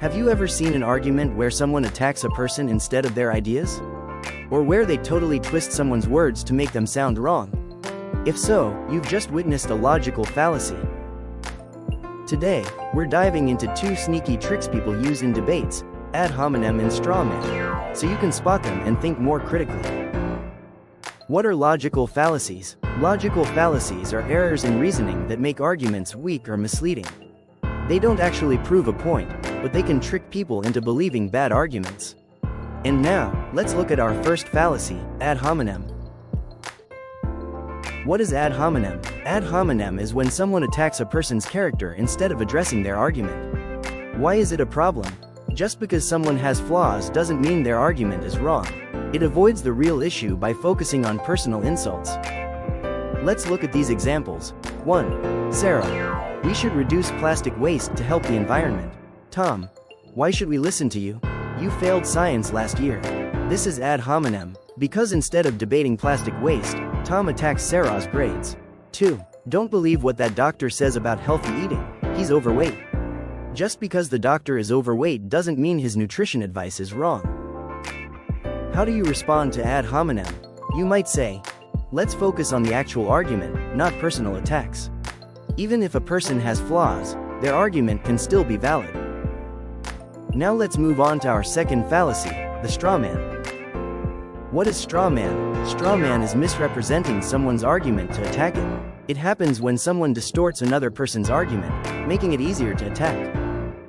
Have you ever seen an argument where someone attacks a person instead of their ideas? Or where they totally twist someone's words to make them sound wrong? If so, you've just witnessed a logical fallacy. Today, we're diving into two sneaky tricks people use in debates, ad hominem and straw man, so you can spot them and think more critically. What are logical fallacies? Logical fallacies are errors in reasoning that make arguments weak or misleading. They don't actually prove a point, but they can trick people into believing bad arguments. And now, let's look at our first fallacy, ad hominem. What is ad hominem? Ad hominem is when someone attacks a person's character instead of addressing their argument. Why is it a problem? Just because someone has flaws doesn't mean their argument is wrong. It avoids the real issue by focusing on personal insults. Let's look at these examples. 1. Sarah. We should reduce plastic waste to help the environment. Tom. Why should we listen to you? You failed science last year. This is ad hominem, because instead of debating plastic waste, Tom attacks Sarah's grades. 2. Don't believe what that doctor says about healthy eating. He's overweight. Just because the doctor is overweight doesn't mean his nutrition advice is wrong. How do you respond to ad hominem? You might say, let's focus on the actual argument, not personal attacks. Even if a person has flaws, their argument can still be valid. Now let's move on to our second fallacy, the straw man. What is straw man? Straw man is misrepresenting someone's argument to attack it. It happens when someone distorts another person's argument, making it easier to attack.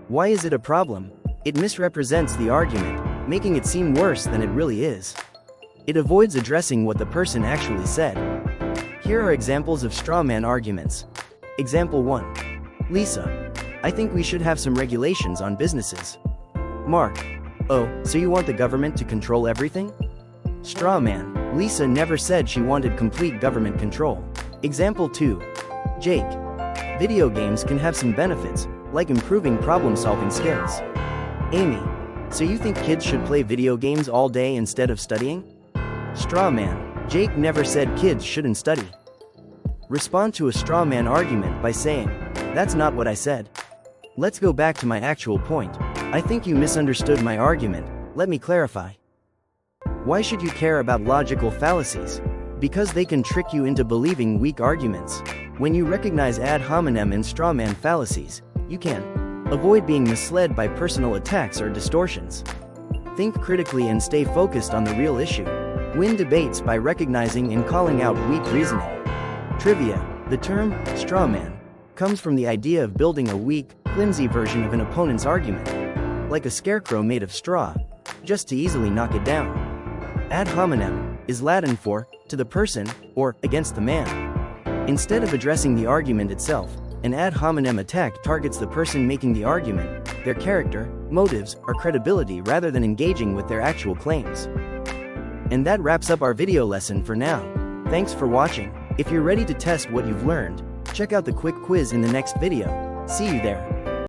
Why is it a problem? It misrepresents the argument, making it seem worse than it really is. It avoids addressing what the person actually said. Here are examples of straw man arguments. Example 1. Lisa. I think we should have some regulations on businesses. Mark. Oh, so you want the government to control everything? Straw man. Lisa never said she wanted complete government control. Example 2. Jake. Video games can have some benefits, like improving problem-solving skills. Amy. So you think kids should play video games all day instead of studying? Straw man. Jake never said kids shouldn't study. Respond to a straw man argument by saying, that's not what I said. Let's go back to my actual point. I think you misunderstood my argument, let me clarify. Why should you care about logical fallacies? Because they can trick you into believing weak arguments. When you recognize ad hominem and straw man fallacies, you can avoid being misled by personal attacks or distortions. Think critically and stay focused on the real issue. Win debates by recognizing and calling out weak reasoning. Trivia. The term straw man comes from the idea of building a weak, flimsy version of an opponent's argument, like a scarecrow made of straw, just to easily knock it down. Ad hominem is Latin for to the person or against the man. Instead of addressing the argument itself, an ad hominem attack targets the person making the argument, their character, motives, or credibility rather than engaging with their actual claims. And that wraps up our video lesson for now. Thanks for watching. If you're ready to test what you've learned, check out the quick quiz in the next video. See you there.